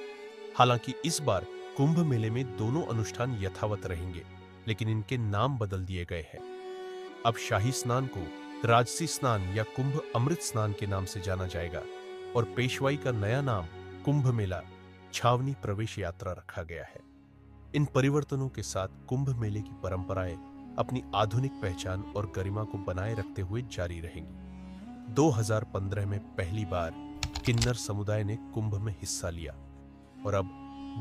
हालांकि इस बार कुंभ मेले में दोनों अनुष्ठान यथावत रहेंगे, लेकिन इनके नाम बदल दिए गए हैं। अब शाही स्नान को राजसी स्नान या कुंभ अमृत स्नान के नाम से जाना जाएगा और पेशवाई का नया नाम कुंभ मेला छावनी प्रवेश यात्रा रखा गया है। इन परिवर्तनों के साथ कुंभ मेले की परंपराएं अपनी आधुनिक पहचान और गरिमा को बनाए रखते हुए जारी रहेंगी। 2015 में पहली बार किन्नर समुदाय ने कुंभ में हिस्सा लिया और अब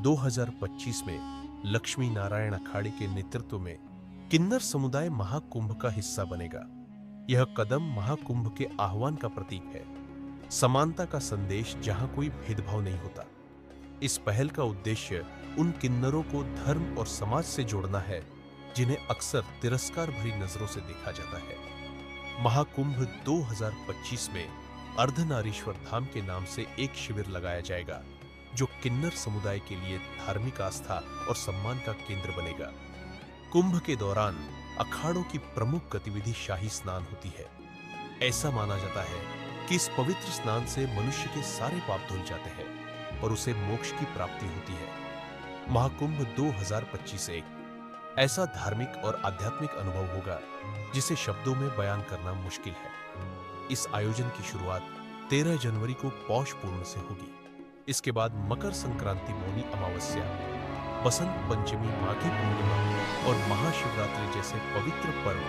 2025 में लक्ष्मी नारायण अखाड़े के नेतृत्व में किन्नर समुदाय महाकुंभ का हिस्सा बनेगा। यह कदम महाकुंभ के आह्वान का प्रतीक है, समानता का संदेश जहां कोई भेदभाव नहीं होता। इस पहल का उद्देश्य उन किन्नरों को धर्म और समाज से जोड़ना है जिन्हें अक्सर तिरस्कार भरी नजरों से देखा जाता है। महाकुंभ 2025 में अर्धनारीश्वर धाम के नाम से एक शिविर लगाया जाएगा, जो किन्नर समुदाय के लिए धार्मिक आस्था और सम्मान का केंद्र बनेगा। कुंभ के दौरान अखाड़ों की प्रमुख गतिविधि शाही स्नान होती है। ऐसा माना जाता है कि इस पवित्र स्नान से मनुष्य के सारे पाप धुल जाते हैं और उसे मोक्ष की प्राप्ति होती है। महाकुंभ 2025 एक ऐसा धार्मिक और आध्यात्मिक अनुभव होगा जिसे शब्दों में बयान करना मुश्किल है। इस आयोजन की शुरुआत 13 जनवरी को पौष पूर्णिमा से होगी। इसके बाद मकर संक्रांति मौनी अमावस्या, बसंत पंचमी माघी पूर्णिमा और महाशिवरात्रि जैसे पवित्र पर्व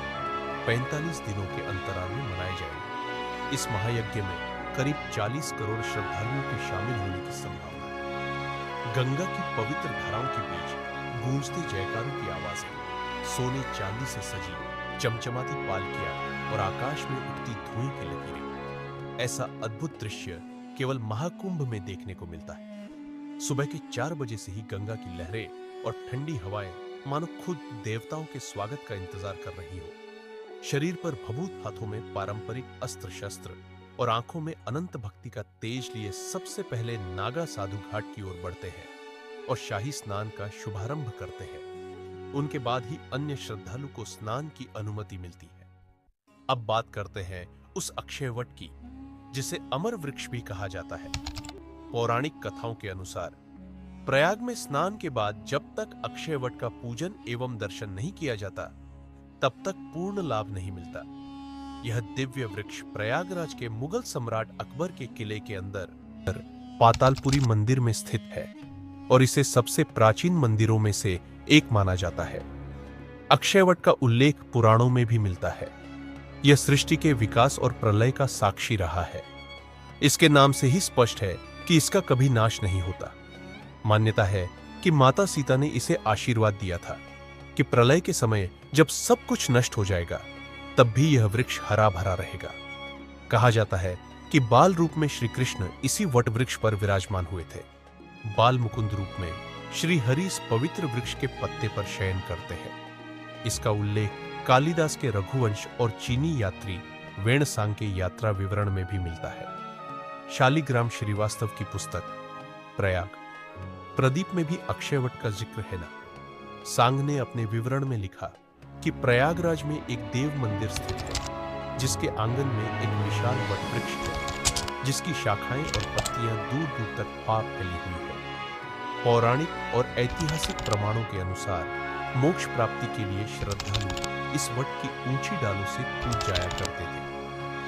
45 दिनों के अंतराल में मनाए जाएंगे। इस महायज्ञ में करीब 40 करोड़ श्रद्धालुओं के शामिल होने की संभावना है। गंगा की पवित्र धाराओं के बीच गूंजते जयकारों की आवाजें, सोने चांदी से सजी चमचमाती पालकियां और आकाश में उठती धुएं की लकीरें, ऐसा अद्भुत दृश्य केवल महाकुंभ में देखने को मिलता है। सुबह के 4 बजे से ही गंगा की लहरें और ठंडी हवाएं मानो खुद देवताओं के स्वागत का इंतजार कर रही हो। शरीर पर भभूत हाथों में पारंपरिक अस्त्र शस्त्र और आंखों में अनंत भक्ति का तेज लिए सबसे पहले नागा साधु घाट की ओर बढ़ते हैं और शाही स्नान का शुभारंभ करते हैं। उनके बाद ही अन्य श्रद्धालु को स्नान की अनुमति मिलती है। अब बात करते हैं उस अक्षय वट की, जिसे अमर वृक्ष भी कहा जाता है। पौराणिक कथाओं के अनुसार प्रयाग में स्नान के बाद जब तक अक्षय वट का पूजन एवं दर्शन नहीं किया जाता, तब तक पूर्ण लाभ नहीं मिलता। यह दिव्य वृक्ष प्रयागराज के मुगल सम्राट अकबर के किले के अंदर पातालपुरी मंदिर में स्थित है और इसे सबसे प्राचीन मंदिरों में से एक माना जाता है। अक्षयवट का उल्लेख पुराणों में भी मिलता है। यह सृष्टि के विकास और प्रलय का साक्षी रहा है। इसके नाम से ही स्पष्ट है कि इसका कभी नाश नहीं होता। मान्यता है कि माता सीता ने इसे आशीर्वाद दिया था कि प्रलय के समय जब सब कुछ नष्ट हो जाएगा, तब भी यह वृक्ष हरा भरा रहेगा। कहा जाता है कि बाल रूप में श्री कृष्ण इसी वट वृक्ष पर विराजमान हुए थे। बाल मुकुंद रूप में श्री हरि इस पवित्र वृक्ष के पत्ते पर शयन करते हैं। इसका उल्लेख कालिदास के रघुवंश और चीनी यात्री वेणसांग के यात्रा विवरण में भी मिलता है। शालिग्राम श्रीवास्तव की पुस्तक प्रयाग प्रदीप में भी अक्षयवट का जिक्र है ना। सांग ने अपने विवरण में लिखा कि प्रयागराज में एक देव मंदिर स्थित है, जिसके आंगन में एक विशाल वट वृक्ष है, जिसकी शाखाएं और पत्तियां दूर दूर तक फैली हुई है। पौराणिक और ऐतिहासिक प्रमाणों के अनुसार मोक्ष प्राप्ति के लिए श्रद्धालु इस वट की ऊंची डालों से कूद जाया करते थे,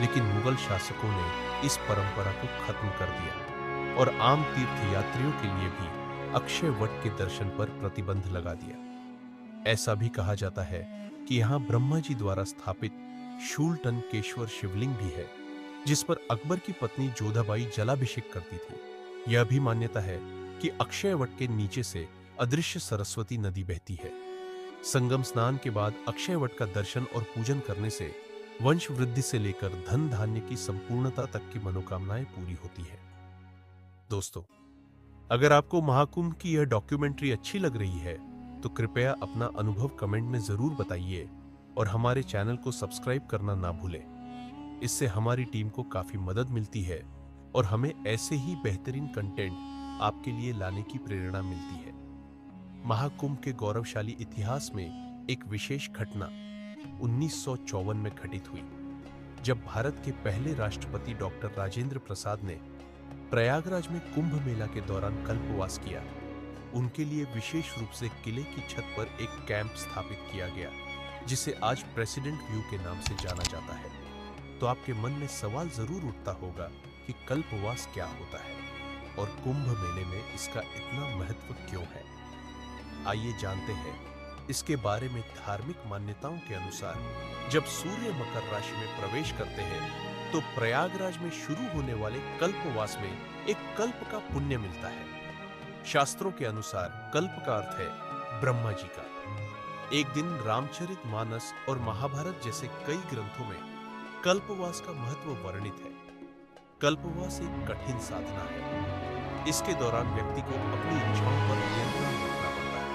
लेकिन मुगल शासकों ने इस परंपरा को खत्म कर दिया और आम तीर्थ यात्रियों के लिए भी अक्षय वट के दर्शन पर प्रतिबंध लगा दिया। ऐसा भी कहा जाता है कि यहाँ ब्रह्मा जी द्वारा स्थापित शूलटनकेश्वर शिवलिंग भी है, जिस पर अकबर की पत्नी जोधाबाई जलाभिषेक करती थी। यह भी मान्यता है कि अक्षय वट के नीचे से अदृश्य सरस्वती नदी बहती है। संगम स्नान के बाद अक्षय वट का दर्शन और पूजन करने से वंश वृद्धि से लेकर धन धान्य की संपूर्णता तक की मनोकामनाएं पूरी होती है। दोस्तों, अगर आपको महाकुंभ की यह डॉक्यूमेंट्री अच्छी लग रही है तो कृपया अपना अनुभव कमेंट में जरूर बताइए और हमारे चैनल को सब्सक्राइब करना ना भूलें। इससे हमारी टीम को काफी मदद मिलती है और हमें ऐसे ही बेहतरीन कंटेंट आपके लिए लाने की प्रेरणा मिलती है। महाकुंभ के गौरवशाली इतिहास में एक विशेष घटना 1954 में घटित हुई, जब भारत के पहले राष्ट्रपति डॉक्टर राजेंद्र प्रसाद ने प्रयागराज में कुंभ मेला के दौरान कल्पवास किया। उनके लिए विशेष रूप से किले की छत पर एक कैंप स्थापित किया गया, जिसे आज प्रेसिडेंट व्यू के नाम से जाना जाता है। तो आपके मन में सवाल जरूर उठता होगा कि कल्पवास क्या होता है और कुंभ मेले में इसका इतना महत्व क्यों है। आइए जानते हैं इसके बारे में। धार्मिक मान्यताओं के अनुसार जब सूर्य मकर राशि में प्रवेश करते हैं तो प्रयागराज में शुरू होने वाले कल्पवास में एक कल्प का पुण्य मिलता है। शास्त्रों के अनुसार कल्प का अर्थ है ब्रह्मा जी का। एक दिन रामचरितमानस और महाभारत जैसे कई ग्रंथों में कल्पवास का महत्व वर्णित है। कल्पवास एक कठिन साधना है। इसके दौरान व्यक्ति को अपनी इच्छाओं पर नियंत्रण रखना पड़ता है।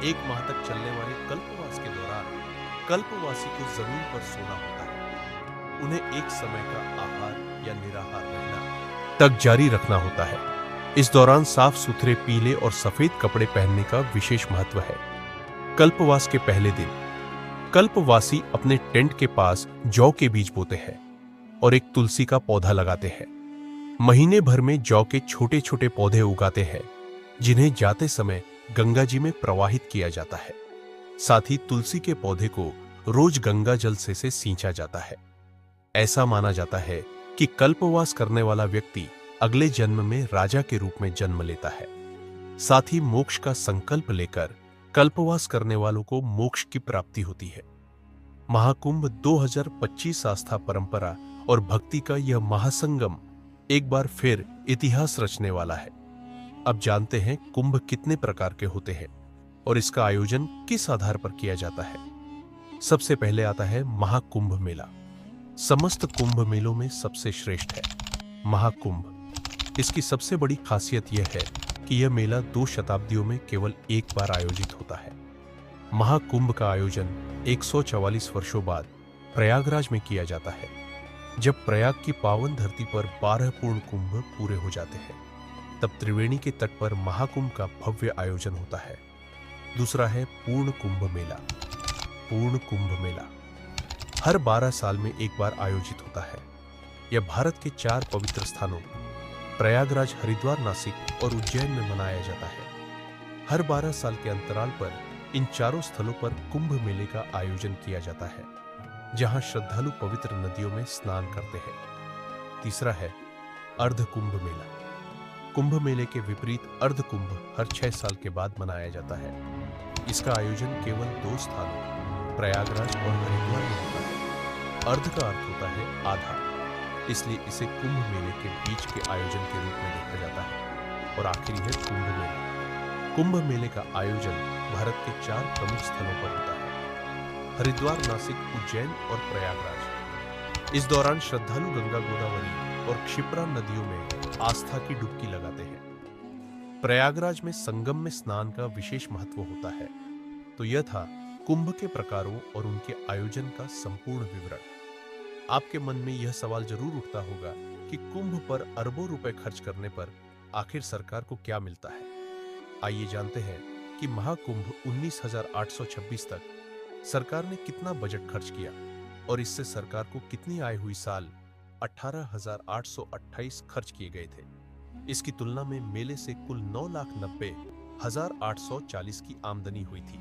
1 माह तक चलने वाले कल्पवास के दौरान कल्पवासी को जमीन पर सोना होता है। उन्हें एक समय का आहार या निराहार रहना तक जारी रखना होता है। इस दौरान साफ सुथरे पीले और सफेद कपड़े पहनने का विशेष महत्व है। कल्पवास के पहले दिन कल्पवासी अपने टेंट के पास जौ के बीज बोते हैं और एक तुलसी का पौधा लगाते हैं। महीने भर में जौ के छोटे छोटे पौधे उगाते हैं, जिन्हें जाते समय गंगा जी में प्रवाहित किया जाता है। साथ ही तुलसी के पौधे को रोज गंगा जल से सींचा जाता है। ऐसा माना जाता है कि कल्पवास करने वाला व्यक्ति अगले जन्म में राजा के रूप में जन्म लेता है। साथ ही मोक्ष का संकल्प लेकर कल्पवास करने वालों को मोक्ष की प्राप्ति होती है। महाकुंभ 2025 आस्था, परंपरा और भक्ति का यह महासंगम एक बार फिर इतिहास रचने वाला है। अब जानते हैं कुंभ कितने प्रकार के होते हैं और इसका आयोजन किस आधार पर किया जाता है। सबसे पहले आता है महाकुंभ मेला। समस्त कुंभ मेलों में सबसे श्रेष्ठ है महाकुंभ। इसकी सबसे बड़ी खासियत यह है कि यह मेला 2 शताब्दियों में केवल एक बार आयोजित होता है। महाकुंभ का आयोजन 144 वर्षों बाद प्रयागराज में किया जाता है, जब प्रयाग की पावन धरती पर 12 पूर्ण कुंभ पूरे हो जाते हैं। तब त्रिवेणी के तट पर महाकुंभ का भव्य आयोजन होता है। दूसरा है पूर्ण कुंभ मेला। पूर्ण कुंभ मेला हर 12 साल में एक बार आयोजित होता है। यह भारत के 4 पवित्र स्थानों प्रयागराज, हरिद्वार, नासिक और उज्जैन में मनाया जाता है। हर 12 साल के अंतराल पर इन चारों स्थलों पर कुंभ मेले का आयोजन किया जाता है, जहां श्रद्धालु पवित्र नदियों में स्नान करते हैं। तीसरा है अर्ध कुंभ मेला। कुंभ मेले के विपरीत अर्ध कुंभ हर 6 साल के बाद मनाया जाता है। इसका आयोजन केवल 2 स्थानों प्रयागराज और हरिद्वार में होता है। अर्ध का अर्थ होता है आधा, इसलिए इसे कुंभ मेले के बीच के आयोजन के रूप में देखा जाता है। और आखिरी है कुंभ मेला। कुंभ मेले का आयोजन भारत के 4 प्रमुख स्थलों पर होता है: हरिद्वार, नासिक, उज्जैन और प्रयागराज। इस दौरान श्रद्धालु गंगा, गोदावरी और क्षिप्रा नदियों में आस्था की डुबकी लगाते हैं। प्रयागराज में संगम में स्नान का विशेष महत्व होता है। तो यह था कुंभ के प्रकारों और उनके आयोजन का संपूर्ण विवरण। आपके मन में यह सवाल जरूर उठता होगा कि कुंभ पर अरबों रुपए खर्च करने पर आखिर सरकार को क्या मिलता है। आइए जानते हैं कि महाकुंभ 19,826 तक सरकार ने कितना बजट खर्च किया और इससे सरकार को कितनी आय हुई। साल 18,828 खर्च किए गए थे। इसकी तुलना में मेले से कुल 9,90,840 की आमदनी हुई थी।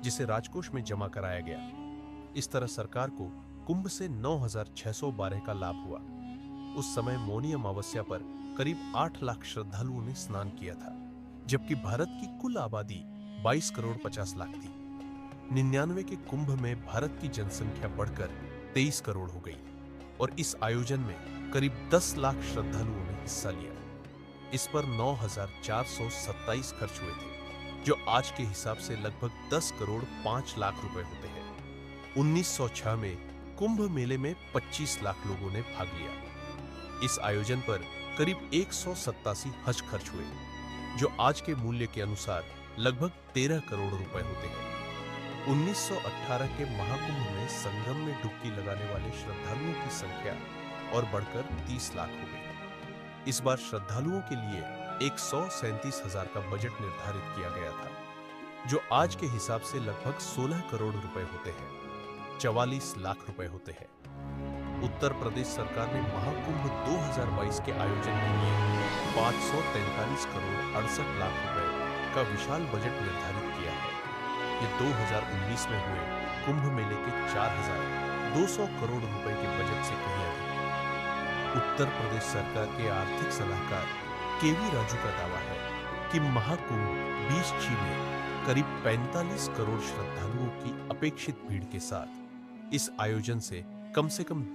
जिसे राजकोष में जमा कराया गया। इस तरह सरकार को कुंभ से 9,612 का लाभ हुआ। उस समय मौनी अमावस्या पर करीब 8 लाख श्रद्धालुओं ने स्नान किया था, जबकि भारत की कुल आबादी 22 करोड़ 50 लाख थी। 99 के कुंभ में भारत की जनसंख्या बढ़कर 23 करोड़ हो गई और इस आयोजन में करीब 10 लाख श्रद्धालुओं ने हिस्सा लिया। इस पर 9,427 खर्च हुए थे, जो आज के हिसाब से लगभग 10 करोड़ 5 लाख रुपए होते हैं। 1906 में कुंभ मेले में 25 लाख लोगों ने भाग लिया। इस आयोजन पर करीब 187 हज खर्च हुए, जो आज के मूल्य के अनुसार लगभग 13 करोड़ रुपए होते हैं। 1918 के महाकुंभ में संगम में डुबकी लगाने वाले श्रद्धालुओं की संख्या और बढ़कर 30 लाख हो गई। इस बार श्रद्धालुओं के लिए 137,000 का बजट निर्धारित किया गया था, जो आज के हिसाब से लगभग 16 करोड़ रुपए होते हैं, 44 लाख रुपए होते हैं। उत्तर प्रदेश सरकार ने महाकुंभ 2022 के आयोजन के लिए 543 करोड़ 68 लाख रुपए का विशाल बजट निर्धारित किया है। ये 2019 में हुए कुंभ मेले के 4,200 करोड़ रुपए के बजट से कहीं अधिक। उत्तर प्रदेश सरकार के आर्थिक सलाहकार केवी राजू का दावा है कि महाकुंभ 20 में करीब 45 करोड़ श्रद्धालुओं की अपेक्षित भीड़ के साथ इस आयोजन से कम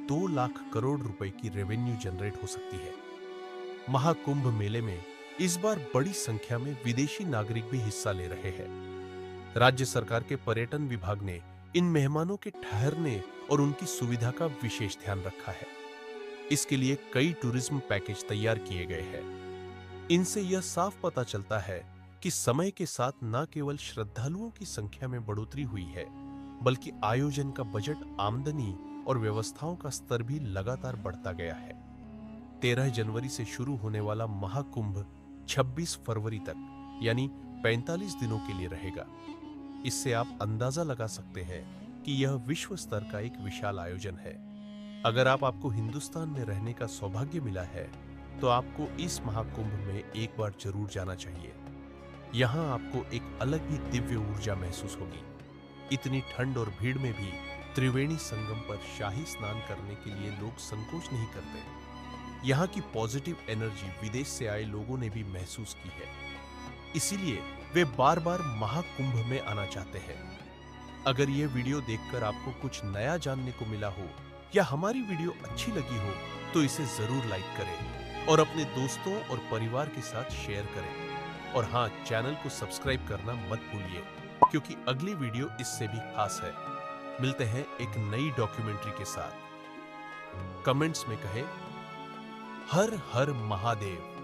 2 लाख करोड़ रुपए की रेवेन्यू जनरेट हो सकती है। महाकुंभ मेले में इस बार बड़ी संख्या में विदेशी नागरिक भी हिस्सा ले रहे हैं। राज्य सरकार के पर्यटन विभाग ने इन मेहमानों के ठहरने और उनकी सुविधा का विशेष ध्यान रखा है। इसके लिए कई टूरिज्म पैकेज तैयार किए गए हैं। इनसे यह साफ पता चलता है कि समय के साथ न केवल श्रद्धालुओं की संख्या में बढ़ोतरी हुई है, बल्कि आयोजन का बजट, आमदनी और व्यवस्थाओं का स्तर भी लगातार बढ़ता गया है। 13 जनवरी से शुरू होने वाला महाकुंभ 26 फरवरी तक यानी 45 दिनों के लिए रहेगा। इससे आप अंदाजा लगा सकते हैं कि यह विश्व स्तर का एक विशाल आयोजन है। अगर आपको हिंदुस्तान में रहने का सौभाग्य मिला है, तो आपको इस महाकुंभ में एक बार जरूर जाना चाहिए। यहाँ आपको एक अलग ही दिव्य ऊर्जा महसूस होगी। इतनी ठंड और भीड़ में भी त्रिवेणी संगम पर शाही स्नान करने के लिए लोग संकोच नहीं करते। यहाँ की पॉजिटिव एनर्जी विदेश से आए लोगों ने भी महसूस की है, इसीलिए वे बार बार महाकुंभ में आना चाहते हैं। अगर यह वीडियो देखकर आपको कुछ नया जानने को मिला हो या हमारी वीडियो अच्छी लगी हो, तो इसे जरूर लाइक करें और अपने दोस्तों और परिवार के साथ शेयर करें। और हाँ, चैनल को सब्सक्राइब करना मत भूलिए, क्योंकि अगली वीडियो इससे भी खास है। मिलते हैं एक नई डॉक्यूमेंट्री के साथ। कमेंट्स में कहें हर हर महादेव।